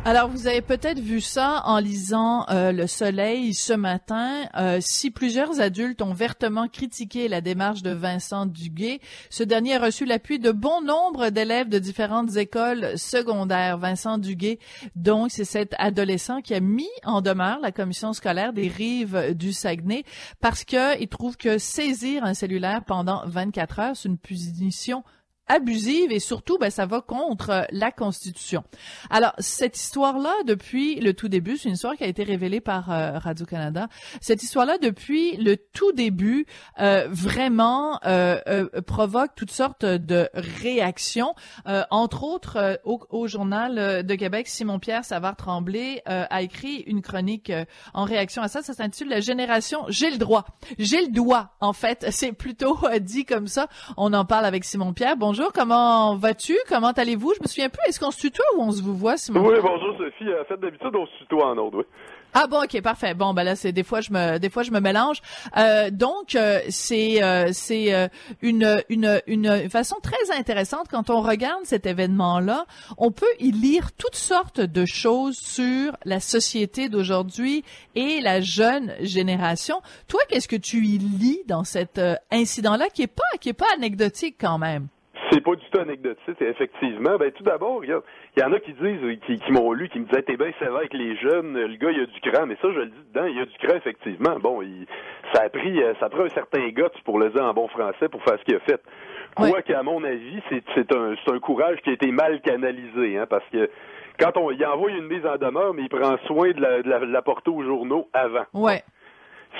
Alors, vous avez peut-être vu ça en lisant Le Soleil ce matin. Si plusieurs adultes ont vertement critiqué la démarche de Vincent Duguay, ce dernier a reçu l'appui de bon nombre d'élèves de différentes écoles secondaires. Vincent Duguay, donc, c'est cet adolescent qui a mis en demeure la commission scolaire des Rives du Saguenay parce que il trouve que saisir un cellulaire pendant 24 heures, c'est une punition abusive et surtout, ça va contre la Constitution. Alors, cette histoire-là, depuis le tout début, c'est une histoire qui a été révélée par Radio-Canada. Cette histoire-là, depuis le tout début, vraiment provoque toutes sortes de réactions. Entre autres, au Journal de Québec, Simon-Pierre Savard-Tremblay a écrit une chronique en réaction à ça. Ça s'intitule « La génération J'ai le droit ». J'ai le doigt, en fait. C'est plutôt dit comme ça. On en parle avec Simon-Pierre. Bonjour, comment vas-tu? Comment allez-vous? Je me souviens plus, est-ce qu'on se tutoie ou on se vous voit, Simon? Oui, bonjour Sophie. En fait, d'habitude, on se tutoie en ordre, oui. Ah bon, ok, parfait. Bon, là, c'est des fois je me mélange. Donc, c'est une façon très intéressante quand on regarde cet événement-là. On peut y lire toutes sortes de choses sur la société d'aujourd'hui et la jeune génération. Toi, qu'est-ce que tu y lis dans cet incident-là qui est pas anecdotique quand même? C'est pas du tout anecdotique, effectivement. Tout d'abord, regarde, il y en a qui disent, qui m'ont lu, qui me disaient, t'es bien sévère avec les jeunes, le gars, il a du cran. Mais ça, je le dis dedans, il a du cran, effectivement. Bon, ça prend un certain guts, pour le dire en bon français, pour faire ce qu'il a fait. Quoi qu'à mon avis, c'est un courage qui a été mal canalisé, hein, parce que quand il envoie une mise en demeure, mais il prend soin de la porter aux journaux avant. Ouais.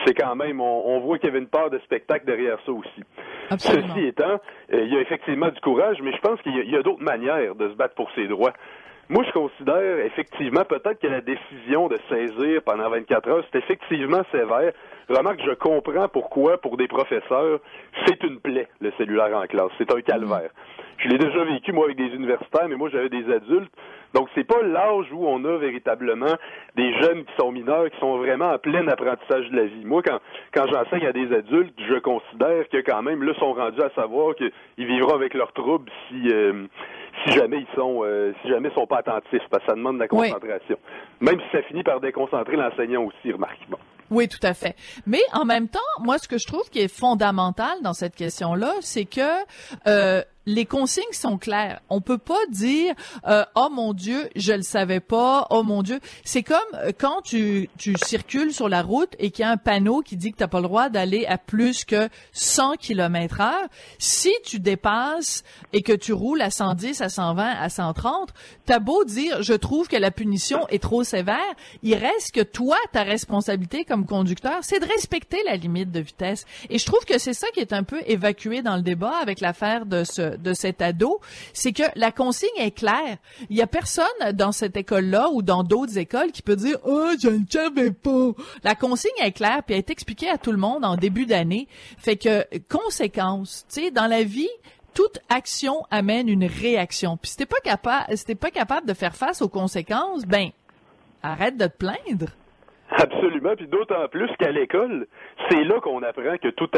C'est quand même, on voit qu'il y avait une part de spectacle derrière ça aussi. Absolument. Ceci étant, il y a effectivement du courage, mais je pense qu'il y a d'autres manières de se battre pour ses droits. Moi, je considère effectivement peut-être que la décision de saisir pendant 24 heures, c'est effectivement sévère. Remarque, je comprends pourquoi, pour des professeurs, c'est une plaie, le cellulaire en classe. C'est un calvaire. Je l'ai déjà vécu, moi, avec des universitaires, mais moi, j'avais des adultes. Donc, c'est pas l'âge où on a véritablement des jeunes qui sont mineurs, qui sont vraiment en plein apprentissage de la vie. Moi, quand j'enseigne à des adultes, je considère que quand même, là, sont rendus à savoir qu'ils vivront avec leurs troubles si jamais ils sont pas attentifs, parce que ça demande de la concentration. Oui. Même si ça finit par déconcentrer l'enseignant aussi, remarque. Bon. Oui, tout à fait. Mais en même temps, moi, ce que je trouve qui est fondamental dans cette question-là, c'est que les consignes sont claires. On peut pas dire oh mon Dieu, je le savais pas. Oh mon Dieu, c'est comme quand tu circules sur la route et qu'il y a un panneau qui dit que t'as pas le droit d'aller à plus que 100 km/h. Si tu dépasses et que tu roules à 110, à 120, à 130, t'as beau dire je trouve que la punition est trop sévère, il reste que toi ta responsabilité comme conducteur, c'est de respecter la limite de vitesse. Et je trouve que c'est ça qui est un peu évacué dans le débat avec l'affaire de cet ado, c'est que la consigne est claire. Il y a personne dans cette école-là ou dans d'autres écoles qui peut dire « Oh, je ne savais pas ». La consigne est claire puis elle est expliquée à tout le monde en début d'année. Fait que, conséquence, tu sais, dans la vie, toute action amène une réaction. Puis si t'es pas capable de faire face aux conséquences, arrête de te plaindre. Absolument, puis d'autant plus qu'à l'école, c'est là qu'on apprend que toute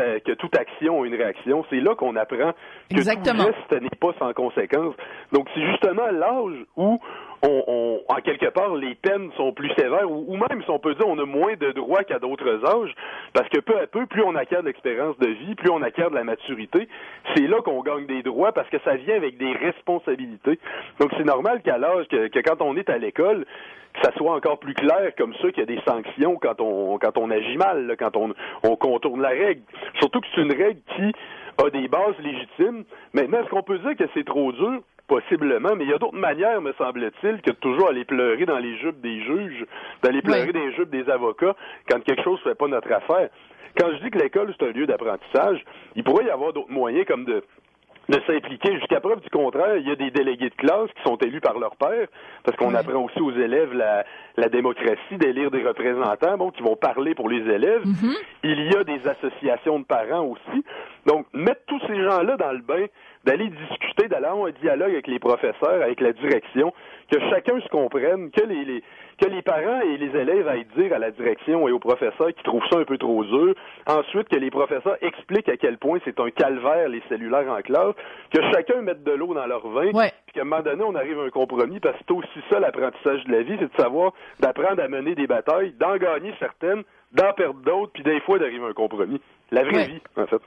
action a une réaction. C'est là qu'on apprend que Exactement. Tout geste n'est pas sans conséquence. Donc c'est justement l'âge où en quelque part, les peines sont plus sévères, ou même, si on peut dire, on a moins de droits qu'à d'autres âges, parce que peu à peu, plus on acquiert de l'expérience de vie, plus on acquiert de la maturité, c'est là qu'on gagne des droits, parce que ça vient avec des responsabilités. Donc c'est normal qu'à l'âge, que quand on est à l'école, que ça soit encore plus clair comme ça, qu'il y a des sanctions quand on agit mal, là, quand on contourne la règle. Surtout que c'est une règle qui a des bases légitimes. Maintenant, est-ce qu'on peut dire que c'est trop dur? Possiblement, mais il y a d'autres manières, me semble-t-il, que de toujours aller pleurer dans les jupes des juges, d'aller pleurer dans les jupes des avocats quand quelque chose ne fait pas notre affaire. Quand je dis que l'école, c'est un lieu d'apprentissage, il pourrait y avoir d'autres moyens comme de s'impliquer. Jusqu'à preuve du contraire, il y a des délégués de classe qui sont élus par leur père, parce qu'on apprend aussi aux élèves la démocratie, d'élire des représentants, qui vont parler pour les élèves. Mm-hmm. Il y a des associations de parents aussi. Donc, mettre tous ces gens-là dans le bain, d'aller discuter, d'aller avoir un dialogue avec les professeurs, avec la direction, que chacun se comprenne, que les parents et les élèves aillent dire à la direction et aux professeurs qui trouvent ça un peu trop dur. Ensuite, que les professeurs expliquent à quel point c'est un calvaire, les cellulaires en classe, que chacun mette de l'eau dans leur vin, puis qu'à un moment donné, on arrive à un compromis, parce que c'est aussi ça l'apprentissage de la vie, c'est de savoir, d'apprendre à mener des batailles, d'en gagner certaines, d'en perdre d'autres, puis des fois d'arriver à un compromis. La vraie vie, en fait.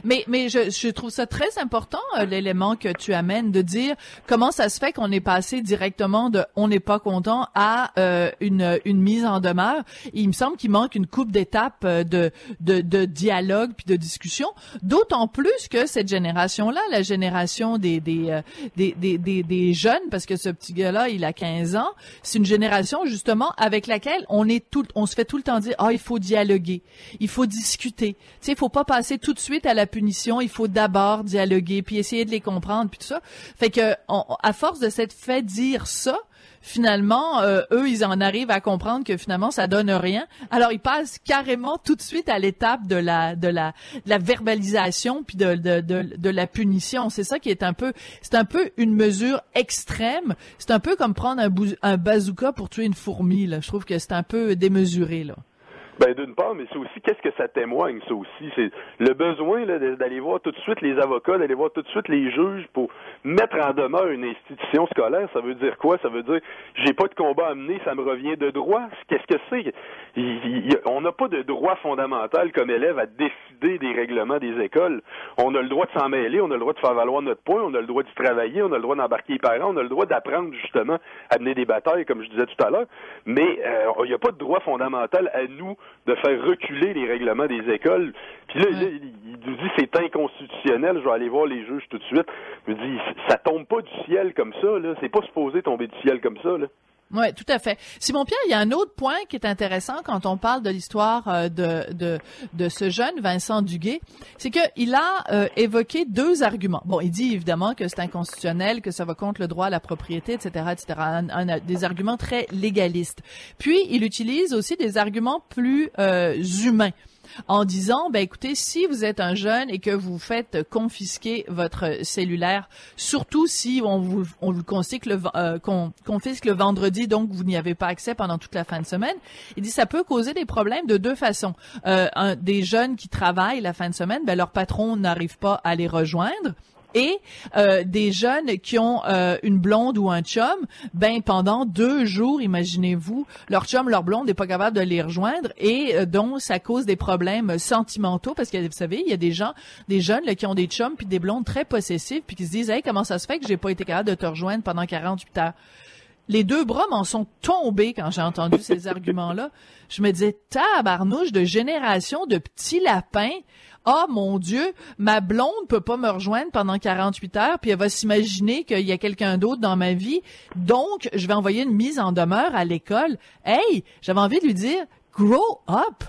Mais je trouve ça très important, l'élément que tu amènes, de dire comment ça se fait qu'on est passé directement de on n'est pas content à une mise en demeure. Il me semble qu'il manque une couple d'étapes de dialogue puis de discussion, d'autant plus que cette génération-là, la génération des jeunes, parce que ce petit gars-là, il a 15 ans, c'est une génération justement avec laquelle on se fait tout le temps dire il faut dialoguer, il faut discuter. Tu sais, il faut pas passer tout de suite à la punition, il faut d'abord dialoguer puis essayer de les comprendre puis tout ça. Fait que à force de s'être fait dire ça, finalement eux ils en arrivent à comprendre que finalement ça donne rien. Alors ils passent carrément tout de suite à l'étape de la verbalisation puis de la punition. C'est ça qui est c'est un peu une mesure extrême. C'est un peu comme prendre un bazooka pour tuer une fourmi là. Je trouve que c'est un peu démesuré là. Ben, d'une part, mais c'est aussi, qu'est-ce que ça témoigne, ça aussi? C'est le besoin là, d'aller voir tout de suite les avocats, d'aller voir tout de suite les juges pour mettre en demeure une institution scolaire. Ça veut dire quoi? Ça veut dire, j'ai pas de combat à mener, ça me revient de droit. Qu'est-ce que c'est? On n'a pas de droit fondamental comme élève à décider des règlements des écoles. On a le droit de s'en mêler, on a le droit de faire valoir notre point, on a le droit d'y travailler, on a le droit d'embarquer les parents, on a le droit d'apprendre justement à mener des batailles, comme je disais tout à l'heure. Mais il n'y a pas de droit fondamental à nous de faire reculer les règlements des écoles. Puis là, il nous dit c'est inconstitutionnel, je vais aller voir les juges tout de suite. Il me dit ça tombe pas du ciel comme ça, là. C'est pas supposé tomber du ciel comme ça, là. Oui, tout à fait. Simon-Pierre, il y a un autre point qui est intéressant quand on parle de l'histoire de ce jeune Vincent Duguay, c'est qu'il a évoqué deux arguments. Bon, il dit évidemment que c'est inconstitutionnel, que ça va contre le droit à la propriété, etc., etc. Des arguments très légalistes. Puis, il utilise aussi des arguments plus humains, en disant, ben écoutez, si vous êtes un jeune et que vous faites confisquer votre cellulaire, surtout si on vous confisque le vendredi, donc vous n'y avez pas accès pendant toute la fin de semaine, il dit ça peut causer des problèmes de deux façons. Des jeunes qui travaillent la fin de semaine, ben leur patron n'arrive pas à les rejoindre. Et des jeunes qui ont une blonde ou un chum, ben pendant 2 jours, imaginez-vous, leur chum, leur blonde n'est pas capable de les rejoindre et donc ça cause des problèmes sentimentaux parce que vous savez, il y a des jeunes là, qui ont des chums puis des blondes très possessives puis qui se disent hey, comment ça se fait que j'ai pas été capable de te rejoindre pendant 48 heures. Les deux bras m'en sont tombés quand j'ai entendu ces arguments-là. Je me disais, tabarnouche de génération de petits lapins. Ah, mon Dieu, ma blonde peut pas me rejoindre pendant 48 heures, puis elle va s'imaginer qu'il y a quelqu'un d'autre dans ma vie. Donc, je vais envoyer une mise en demeure à l'école. Hey, j'avais envie de lui dire, grow up.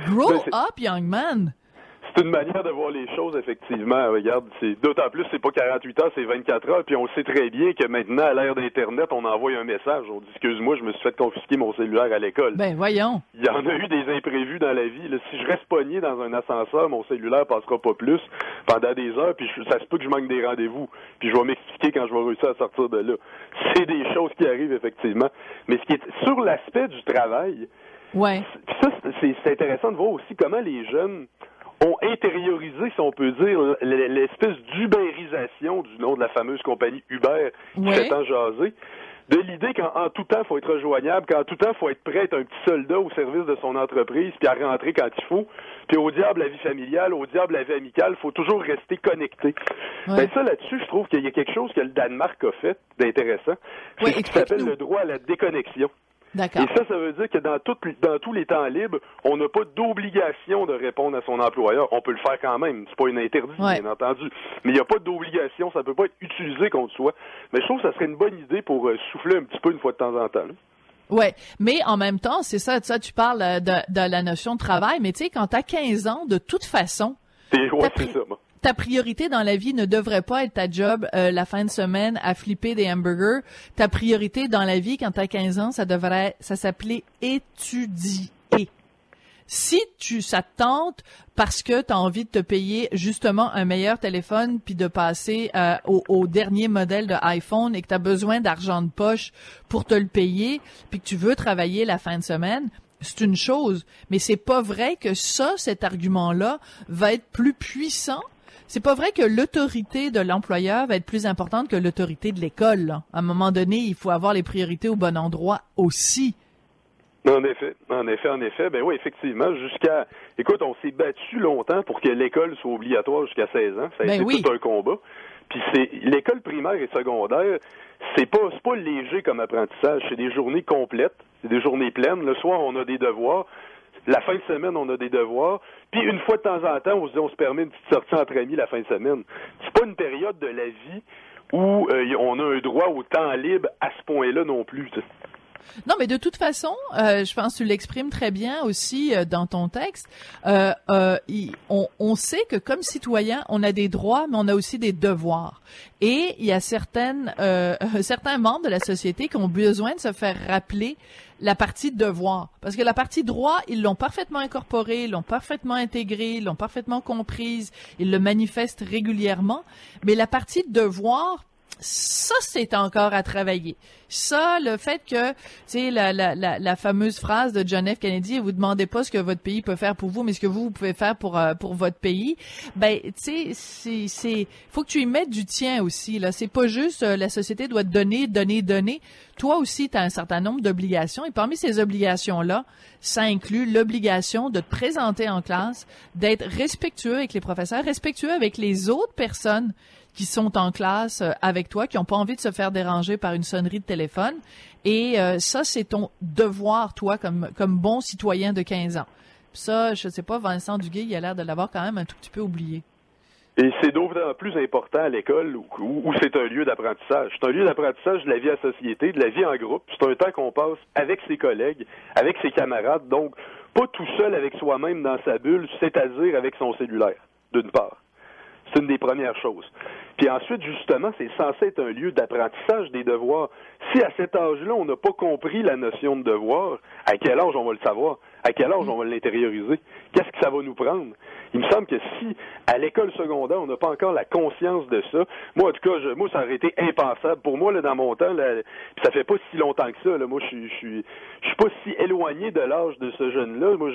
Grow up, young man. C'est une manière de voir les choses, effectivement. Regarde, d'autant plus, c'est pas 48 heures, c'est 24 heures, puis on sait très bien que maintenant, à l'ère d'Internet, on envoie un message. On dit, excuse-moi, je me suis fait confisquer mon cellulaire à l'école. Ben, voyons. Il y en a eu des imprévus dans la vie. Là. Si je reste pogné dans un ascenseur, mon cellulaire passera pas plus pendant des heures, puis ça se peut que je manque des rendez-vous, puis je vais m'expliquer quand je vais réussir à sortir de là. C'est des choses qui arrivent, effectivement. Mais ce qui est sur l'aspect du travail, ouais. Ça, c'est intéressant de voir aussi comment les jeunes ont intériorisé, si on peut dire, l'espèce d'ubérisation du nom de la fameuse compagnie Uber qui fait tant jaser, de l'idée qu'en tout temps, il faut être rejoignable, qu'en tout temps, il faut être prêt à être un petit soldat au service de son entreprise, puis à rentrer quand il faut, puis au diable la vie familiale, au diable la vie amicale, il faut toujours rester connecté. Ouais. Ben ça, là-dessus, je trouve qu'il y a quelque chose que le Danemark a fait d'intéressant, c'est ce qui s'appelle le droit à la déconnexion. D'accord. Et ça veut dire que dans tous les temps libres, on n'a pas d'obligation de répondre à son employeur. On peut le faire quand même. C'est pas une interdit, bien entendu. Mais il n'y a pas d'obligation. Ça peut pas être utilisé contre soi. Mais je trouve que ça serait une bonne idée pour souffler un petit peu une fois de temps en temps. Là. Ouais, mais en même temps, c'est ça, tu parles de la notion de travail, mais tu sais, quand t'as 15 ans, de toute façon... c'est ça, moi. Ta priorité dans la vie ne devrait pas être ta job la fin de semaine à flipper des hamburgers. Ta priorité dans la vie quand t'as 15 ans, ça s'appelait étudier. Si ça te tente parce que tu as envie de te payer justement un meilleur téléphone puis de passer au dernier modèle de iPhone et que tu as besoin d'argent de poche pour te le payer puis que tu veux travailler la fin de semaine, c'est une chose. Mais c'est pas vrai que cet argument-là va être plus puissant. C'est pas vrai que l'autorité de l'employeur va être plus importante que l'autorité de l'école, là. À un moment donné, il faut avoir les priorités au bon endroit aussi. En effet. Ben oui, effectivement, écoute, on s'est battu longtemps pour que l'école soit obligatoire jusqu'à 16 ans. Ça a été tout un combat. Puis l'école primaire et secondaire, c'est pas léger comme apprentissage. C'est des journées complètes, c'est des journées pleines. Le soir, on a des devoirs. La fin de semaine, on a des devoirs. Puis une fois de temps en temps, on se permet une petite sortie entre amis la fin de semaine. C'est pas une période de la vie où on a un droit au temps libre à ce point-là non plus, t'sais. Non, mais de toute façon, je pense que tu l'exprimes très bien aussi dans ton texte. On sait que comme citoyen, on a des droits, mais on a aussi des devoirs. Et il y a certains membres de la société qui ont besoin de se faire rappeler la partie devoir. Parce que la partie droit, ils l'ont parfaitement incorporée, ils l'ont parfaitement intégrée, ils l'ont parfaitement comprise, ils le manifestent régulièrement. Mais la partie devoir, ça, c'est encore à travailler. Ça, le fait que, tu sais, la fameuse phrase de John F. Kennedy, vous demandez pas ce que votre pays peut faire pour vous, mais ce que vous pouvez faire pour votre pays. Ben, tu sais, faut que tu y mettes du tien aussi, là. C'est pas juste, la société doit donner. Toi aussi, tu as un certain nombre d'obligations. Et parmi ces obligations-là, ça inclut l'obligation de te présenter en classe, d'être respectueux avec les professeurs, respectueux avec les autres personnes qui sont en classe avec toi, qui n'ont pas envie de se faire déranger par une sonnerie de téléphone. Et ça, c'est ton devoir, toi, comme bon citoyen de 15 ans. Puis ça, je sais pas, Vincent Duguay, il a l'air de l'avoir quand même un tout petit peu oublié. Et c'est d'autant plus important à l'école où c'est un lieu d'apprentissage. C'est un lieu d'apprentissage de la vie à société, de la vie en groupe. C'est un temps qu'on passe avec ses collègues, avec ses camarades, donc pas tout seul avec soi-même dans sa bulle, c'est-à-dire avec son cellulaire, d'une part. C'est une des premières choses. Puis ensuite, justement, c'est censé être un lieu d'apprentissage des devoirs. Si à cet âge-là, on n'a pas compris la notion de devoir, à quel âge on va le savoir? À quel âge on va l'intérioriser? Qu'est-ce que ça va nous prendre? Il me semble que si, à l'école secondaire, on n'a pas encore la conscience de ça, moi, en tout cas, moi, ça aurait été impensable. Pour moi, là, dans mon temps, là, puis ça fait pas si longtemps que ça, là, moi, je suis pas si éloigné de l'âge de ce jeune-là. Moi,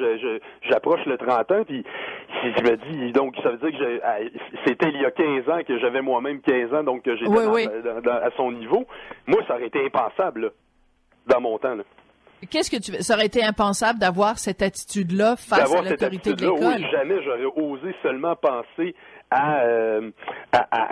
j'approche le 30 ans, puis je me dis, donc, ça veut dire que c'était il y a 15 ans que j'avais moi-même 15 ans, donc que j'étais à son niveau. Moi, ça aurait été impensable, là, dans mon temps, là. Qu'est-ce que ça aurait été impensable d'avoir cette attitude-là face à l'autorité de l'école? Oui, jamais j'aurais osé seulement penser à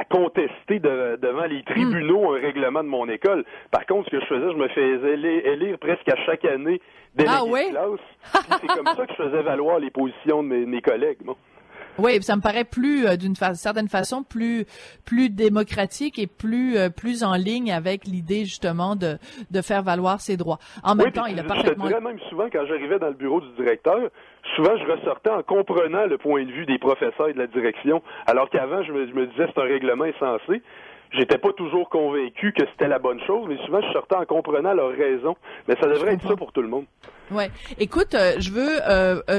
contester devant les tribunaux un règlement de mon école. Par contre, ce que je faisais, je me faisais élire presque à chaque année délégué de classe. C'est comme ça que je faisais valoir les positions de mes collègues. Bon. Oui, ça me paraît plus d'une certaine façon plus démocratique et plus en ligne avec l'idée justement de faire valoir ses droits. En même temps, il a parfaitement. Je te dirais même souvent quand j'arrivais dans le bureau du directeur, souvent je ressortais en comprenant le point de vue des professeurs et de la direction, alors qu'avant je me disais c'est un règlement insensé. J'étais pas toujours convaincu que c'était la bonne chose, mais souvent je sortais en comprenant leurs raisons. Mais ça devrait être ça pour tout le monde. Ouais. Écoute, je veux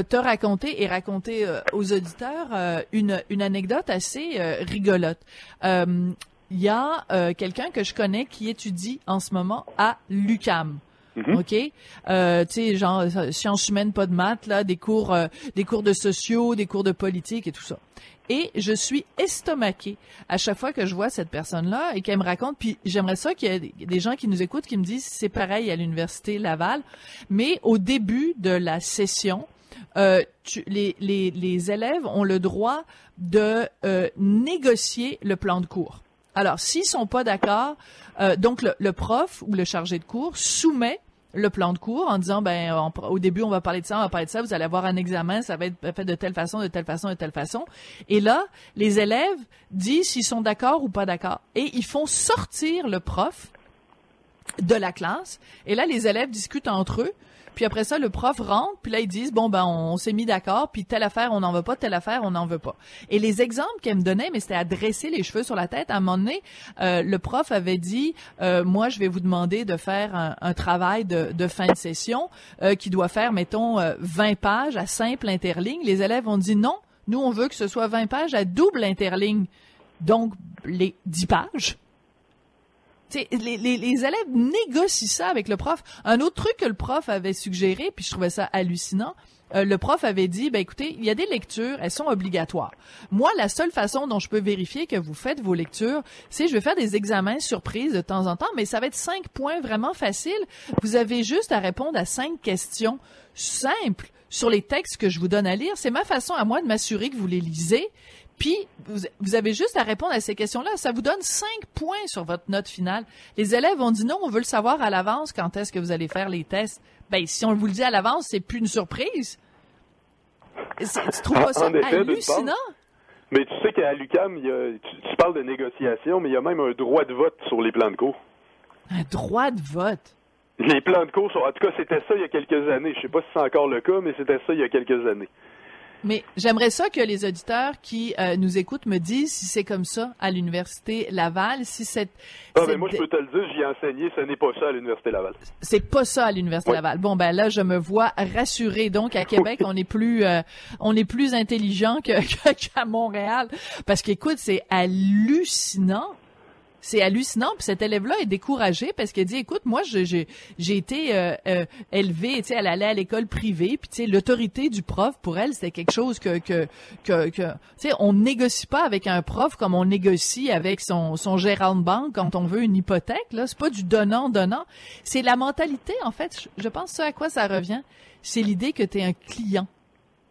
te raconter aux auditeurs une anecdote assez rigolote. Il y a quelqu'un que je connais qui étudie en ce moment à l'UQAM. OK? Tu sais, genre, sciences humaines, pas de maths, là, des cours de sociaux, des cours de politique et tout ça. Et je suis estomaquée à chaque fois que je vois cette personne-là et qu'elle me raconte, puis j'aimerais ça qu'il y ait des gens qui nous écoutent qui me disent c'est pareil à l'Université Laval, mais au début de la session, les élèves ont le droit de négocier le plan de cours. Alors, s'ils sont pas d'accord, donc le prof ou le chargé de cours soumet le plan de cours en disant au début on va parler de ça, vous allez avoir un examen, ça va être fait de telle façon, de telle façon, de telle façon. Et là, les élèves disent s'ils sont d'accord ou pas d'accord et ils font sortir le prof de la classe. Et là, les élèves discutent entre eux. Puis après ça, le prof rentre, puis là, ils disent, bon, ben, on s'est mis d'accord, puis telle affaire, on n'en veut pas, telle affaire, on n'en veut pas. Et les exemples qu'elle me donnait, mais c'était à dresser les cheveux sur la tête. À un moment donné, le prof avait dit, moi, je vais vous demander de faire un travail de fin de session qui doit faire, mettons, 20 pages à simple interligne. Les élèves ont dit, non, nous, on veut que ce soit 20 pages à double interligne. Donc, les 10 pages. T'sais, les élèves négocient ça avec le prof. Un autre truc que le prof avait suggéré, puis je trouvais ça hallucinant, le prof avait dit, ben écoutez, il y a des lectures, elles sont obligatoires. Moi, la seule façon dont je peux vérifier que vous faites vos lectures, c'est je vais faire des examens surprises de temps en temps, mais ça va être 5 points vraiment faciles. Vous avez juste à répondre à 5 questions simples sur les textes que je vous donne à lire. C'est ma façon à moi de m'assurer que vous les lisez. Puis, vous avez juste à répondre à ces questions-là. Ça vous donne 5 points sur votre note finale. Les élèves ont dit non, on veut le savoir à l'avance quand est-ce que vous allez faire les tests. Ben, si on vous le dit à l'avance, c'est plus une surprise. Tu trouves pas ça hallucinant? Mais tu sais qu'à l'UQAM, tu parles de négociation, mais il y a même un droit de vote sur les plans de cours. Un droit de vote? Les plans de cours, en tout cas, c'était ça il y a quelques années. Je sais pas si c'est encore le cas, mais c'était ça il y a quelques années. Mais j'aimerais ça que les auditeurs qui nous écoutent me disent si c'est comme ça à l'Université Laval, si cette... mais moi, je peux te le dire, j'y ai enseigné, ce n'est pas ça à l'Université Laval. C'est pas ça à l'Université Laval. Bon, ben là, je me vois rassurée. Donc, à Québec, on est plus intelligent qu'à Montréal. Parce qu'écoute, c'est hallucinant. C'est hallucinant, puis cet élève-là est découragé parce qu'il dit, écoute, moi, j'ai été élevée, tu sais, elle allait à l'école privée, puis tu sais, l'autorité du prof, pour elle, c'était quelque chose que tu sais, on négocie pas avec un prof comme on négocie avec son gérant de banque quand on veut une hypothèque, là. C'est pas du donnant-donnant. C'est la mentalité, en fait. Je pense ça à quoi ça revient. C'est l'idée que t'es un client.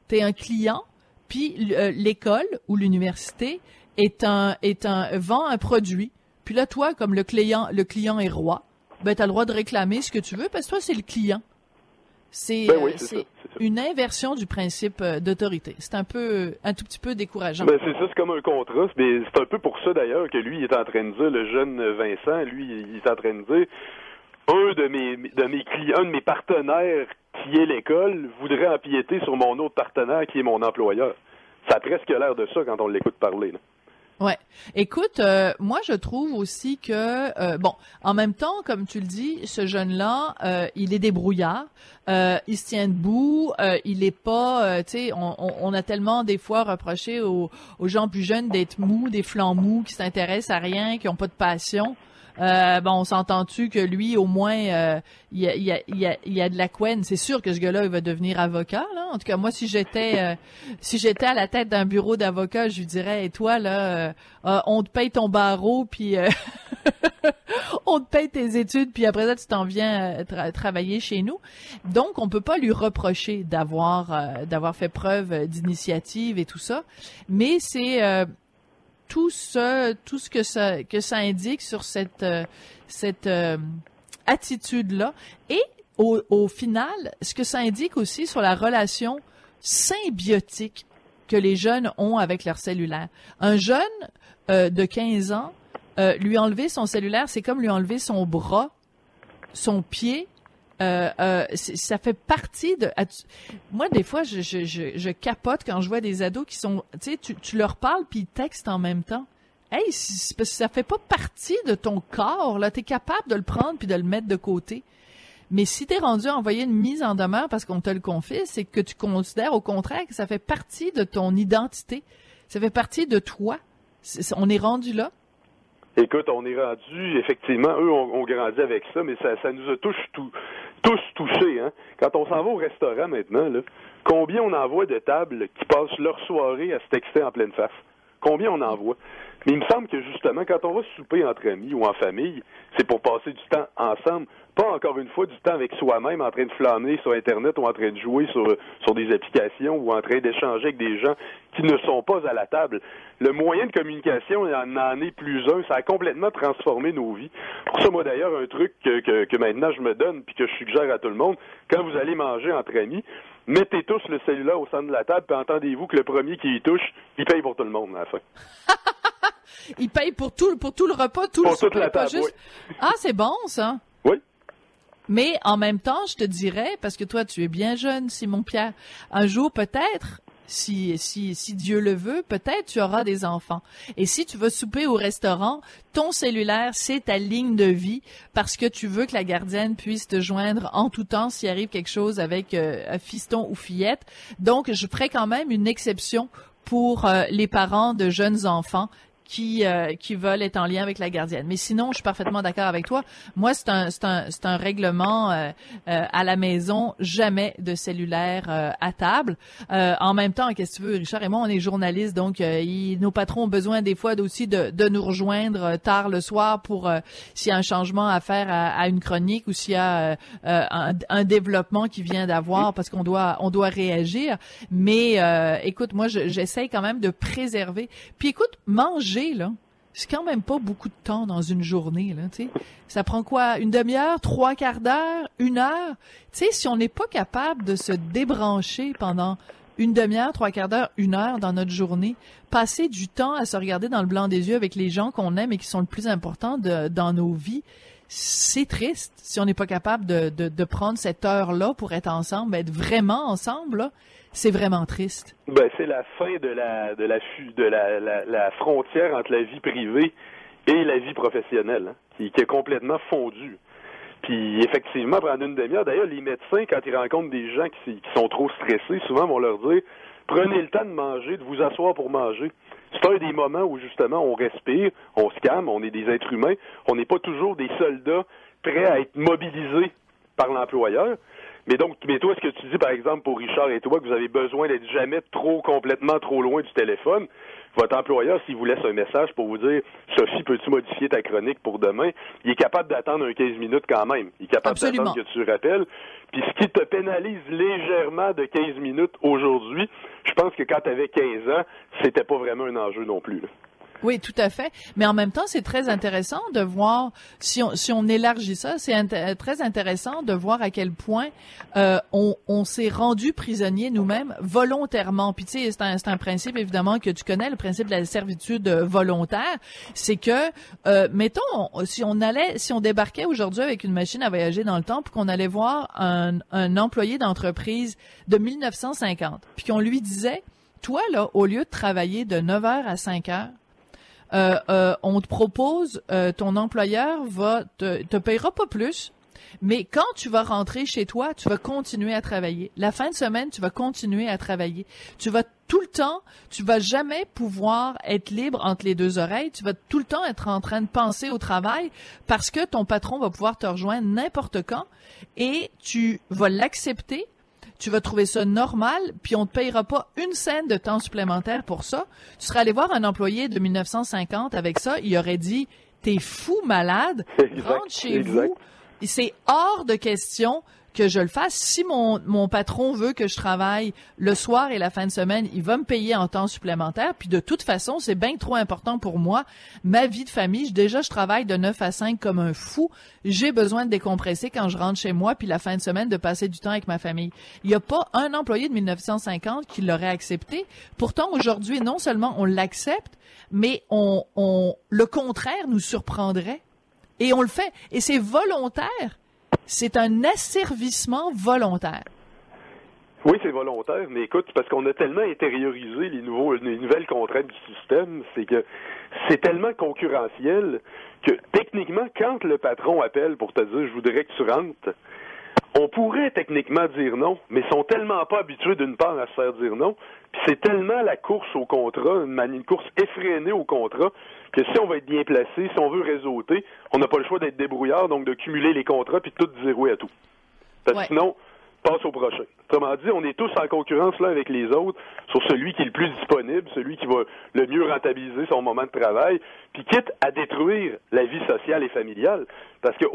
T'es un client, puis l'école ou l'université vend un produit. Puis là, toi, comme le client est roi, ben t'as le droit de réclamer ce que tu veux parce que toi, c'est le client. C'est une inversion du principe d'autorité. C'est un tout petit peu décourageant. Ben c'est ça, c'est comme un contrat. Mais c'est un peu pour ça d'ailleurs que lui il est en train de dire, le jeune Vincent, lui, il est en train de dire, un de mes clients, un de mes partenaires qui est l'école, voudrait empiéter sur mon autre partenaire qui est mon employeur. Ça a presque l'air de ça quand on l'écoute parler, là. Ouais. Écoute, moi je trouve aussi que en même temps, comme tu le dis, ce jeune-là, il est débrouillard, il se tient debout, il est pas, tu sais, on a tellement des fois reproché aux gens plus jeunes d'être mous, des flancs mous, qui s'intéressent à rien, qui ont pas de passion. On s'entend-tu que lui, au moins, il y a de la couenne. C'est sûr que ce gars-là, il va devenir avocat, là. En tout cas, moi, si j'étais à la tête d'un bureau d'avocat, je lui dirais, et toi, là, on te paye ton barreau, puis on te paye tes études, puis après ça, tu t'en viens travailler chez nous. Donc, on peut pas lui reprocher d'avoir fait preuve d'initiative et tout ça. Mais c'est tout ce que ça indique sur cette attitude-là. Et au final, ce que ça indique aussi sur la relation symbiotique que les jeunes ont avec leur cellulaire. Un jeune de 15 ans, lui enlever son cellulaire, c'est comme lui enlever son bras, son pied. Ça fait partie de... Moi, des fois, je capote quand je vois des ados qui sont... Tu sais, tu leur parles puis ils textent en même temps. Hey, ça fait pas partie de ton corps, là. T'es capable de le prendre puis de le mettre de côté. Mais si t'es rendu à envoyer une mise en demeure parce qu'on te le confie, c'est que tu considères au contraire que ça fait partie de ton identité. Ça fait partie de toi. On est rendu là. Écoute, on est rendu, effectivement, eux ont grandi avec ça, mais ça nous a tous touchés, hein. Quand on s'en va au restaurant maintenant, là, combien on envoie de tables qui passent leur soirée à se texter en pleine face? Combien on envoie? Mais il me semble que justement, quand on va souper entre amis ou en famille, c'est pour passer du temps ensemble, pas encore une fois du temps avec soi-même en train de flâner sur Internet ou en train de jouer sur des applications ou en train d'échanger avec des gens qui ne sont pas à la table. Le moyen de communication, il en est plus un. Ça a complètement transformé nos vies. Pour ça, moi d'ailleurs, un truc que maintenant je me donne puis que je suggère à tout le monde, quand vous allez manger entre amis, mettez tous le cellulaire au centre de la table puis entendez-vous que le premier qui y touche, il paye pour tout le monde à la fin. Il paye pour tout le repas, tout le souper, pas juste... Oui. Ah, c'est bon, ça. Oui, Mais en même temps, je te dirais, parce que toi, tu es bien jeune, Simon-Pierre, un jour peut-être, si Dieu le veut, peut-être tu auras des enfants. Et si tu vas souper au restaurant, ton cellulaire, c'est ta ligne de vie parce que tu veux que la gardienne puisse te joindre en tout temps s'il arrive quelque chose avec un fiston ou fillette. Donc, je ferai quand même une exception pour les parents de jeunes enfants qui veulent être en lien avec la gardienne. Mais sinon, je suis parfaitement d'accord avec toi. Moi, c'est un règlement à la maison, jamais de cellulaire à table. En même temps, qu'est-ce que tu veux, Richard et moi, on est journalistes, donc nos patrons ont besoin des fois aussi de nous rejoindre tard le soir pour s'il y a un changement à faire à une chronique ou s'il y a un développement qui vient d'avoir parce qu'on doit réagir. Mais écoute, moi, j'essaye quand même de préserver. Puis écoute, manger là, c'est quand même pas beaucoup de temps dans une journée, là, tu sais. Ça prend quoi? Une demi-heure, 3/4 d'heure, 1 heure? Tu sais, si on n'est pas capable de se débrancher pendant une demi-heure, 3/4 d'heure, 1 heure dans notre journée, passer du temps à se regarder dans le blanc des yeux avec les gens qu'on aime et qui sont le plus important dans nos vies, c'est triste. Si on n'est pas capable de prendre cette heure-là pour être ensemble, être vraiment ensemble, là, c'est vraiment triste. Ben, c'est la fin de la frontière entre la vie privée et la vie professionnelle, hein, qui est complètement fondue. Puis effectivement, prendre une demi-heure. D'ailleurs, les médecins, quand ils rencontrent des gens qui sont trop stressés, souvent vont leur dire prenez le temps de manger, de vous asseoir pour manger. C'est un des moments où justement on respire, on se calme, on est des êtres humains, on n'est pas toujours des soldats prêts à être mobilisés par l'employeur. Mais toi, ce que tu dis, par exemple, pour Richard et toi, que vous avez besoin d'être jamais complètement trop loin du téléphone, votre employeur, s'il vous laisse un message pour vous dire « Sophie, peux-tu modifier ta chronique pour demain? » Il est capable d'attendre un 15 minutes quand même. Il est capable d'attendre que tu rappelles. Puis ce qui te pénalise légèrement de 15 minutes aujourd'hui, je pense que quand tu avais 15 ans, c'était pas vraiment un enjeu non plus, là. Oui, tout à fait. Mais en même temps, c'est très intéressant de voir, si on élargit ça, c'est très intéressant de voir à quel point on s'est rendu prisonnier nous-mêmes volontairement. Puis tu sais, c'est un principe évidemment que tu connais, le principe de la servitude volontaire. C'est que, mettons, si on débarquait aujourd'hui avec une machine à voyager dans le temps, puis qu'on allait voir un employé d'entreprise de 1950, puis qu'on lui disait, toi là, au lieu de travailler de 9h à 5h, on te propose, ton employeur te payera pas plus, mais quand tu vas rentrer chez toi, tu vas continuer à travailler. La fin de semaine, tu vas continuer à travailler. Tu vas tout le temps, tu vas jamais pouvoir être libre entre les deux oreilles. Tu vas tout le temps être en train de penser au travail parce que ton patron va pouvoir te rejoindre n'importe quand et tu vas l'accepter. Tu vas trouver ça normal, puis on te payera pas une scène de temps supplémentaire pour ça. Tu serais allé voir un employé de 1950 avec ça, il aurait dit « T'es fou, malade, rentre chez vous. » C'est hors de question que je le fasse. Si mon patron veut que je travaille le soir et la fin de semaine, il va me payer en temps supplémentaire. Puis de toute façon, c'est bien trop important pour moi. Ma vie de famille, déjà, je travaille de 9 à 5 comme un fou. J'ai besoin de décompresser quand je rentre chez moi, puis la fin de semaine, de passer du temps avec ma famille. Il n'y a pas un employé de 1950 qui l'aurait accepté. Pourtant, aujourd'hui, non seulement on l'accepte, mais le contraire nous surprendrait. Et on le fait. Et c'est volontaire. C'est un asservissement volontaire. Oui, c'est volontaire, mais écoute, parce qu'on a tellement intériorisé les nouvelles contraintes du système, c'est que c'est tellement concurrentiel que techniquement, quand le patron appelle pour te dire « je voudrais que tu rentres », on pourrait techniquement dire non, mais ils sont tellement pas habitués d'une part à se faire dire non, puis c'est tellement la course au contrat, une course effrénée au contrat, que si on veut être bien placé, si on veut réseauter, on n'a pas le choix d'être débrouillard, donc de cumuler les contrats puis de tout dire oui à tout. Parce que sinon, passe au prochain. Autrement dit, on est tous en concurrence l'un avec les autres sur celui qui est le plus disponible, celui qui va le mieux rentabiliser son moment de travail, puis quitte à détruire la vie sociale et familiale. Parce que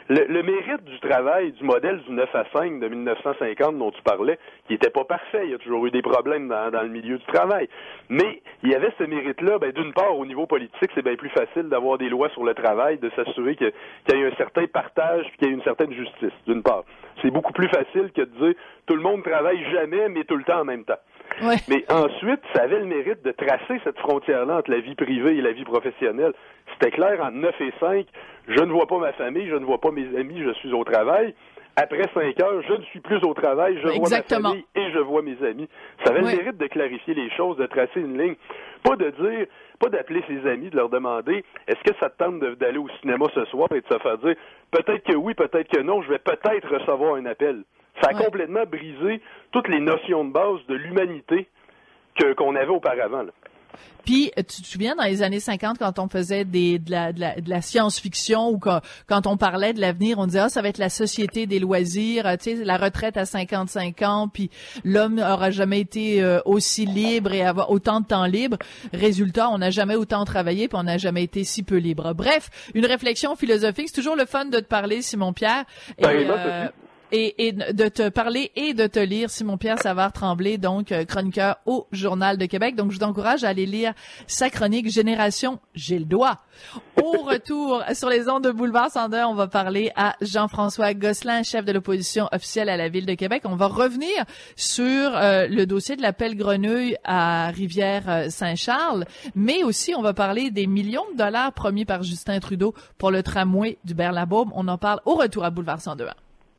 le mérite du travail, du modèle du 9 à 5 de 1950 dont tu parlais, qui était pas parfait, il y a toujours eu des problèmes dans le milieu du travail, mais il y avait ce mérite-là, d'une part, au niveau politique, c'est bien plus facile d'avoir des lois sur le travail, de s'assurer qu'il y ait un certain partage, puis qu'il y ait une certaine justice, d'une part. C'est beaucoup plus facile que de dire tout le monde travaille jamais, mais tout le temps en même temps. Ouais. Mais ensuite, ça avait le mérite de tracer cette frontière-là entre la vie privée et la vie professionnelle. C'était clair, entre 9 et 5, je ne vois pas ma famille, je ne vois pas mes amis, je suis au travail. Après 5 heures, je ne suis plus au travail, je vois ma famille et je vois mes amis. Ça avait le mérite de clarifier les choses, de tracer une ligne. Pas d'appeler ses amis, de leur demander est-ce que ça te tente d'aller au cinéma ce soir et de se faire dire peut-être que oui, peut-être que non, je vais peut-être recevoir un appel. Ça a complètement brisé toutes les notions de base de l'humanité qu'on avait auparavant, là. Puis, tu te souviens, dans les années 50, quand on faisait de la science-fiction ou quand on parlait de l'avenir, on disait, ça va être la société des loisirs, tu sais, la retraite à 55 ans, puis l'homme n'aura jamais été aussi libre et avoir autant de temps libre. Résultat, on n'a jamais autant travaillé, puis on n'a jamais été si peu libre. Bref, une réflexion philosophique. C'est toujours le fun de te parler, Simon-Pierre. Et de te parler et de te lire, Simon-Pierre Savard-Tremblay, donc chroniqueur au Journal de Québec. Donc, je t'encourage à aller lire sa chronique Génération J'ai le doigt. Au retour sur les ondes de Boulevard 102, on va parler à Jean-François Gosselin, chef de l'opposition officielle à la Ville de Québec. On va revenir sur le dossier de la pelle Grenouille à Rivière-Saint-Charles, mais aussi on va parler des millions de dollars promis par Justin Trudeau pour le tramway du Berlabaume. On en parle au retour à Boulevard 102.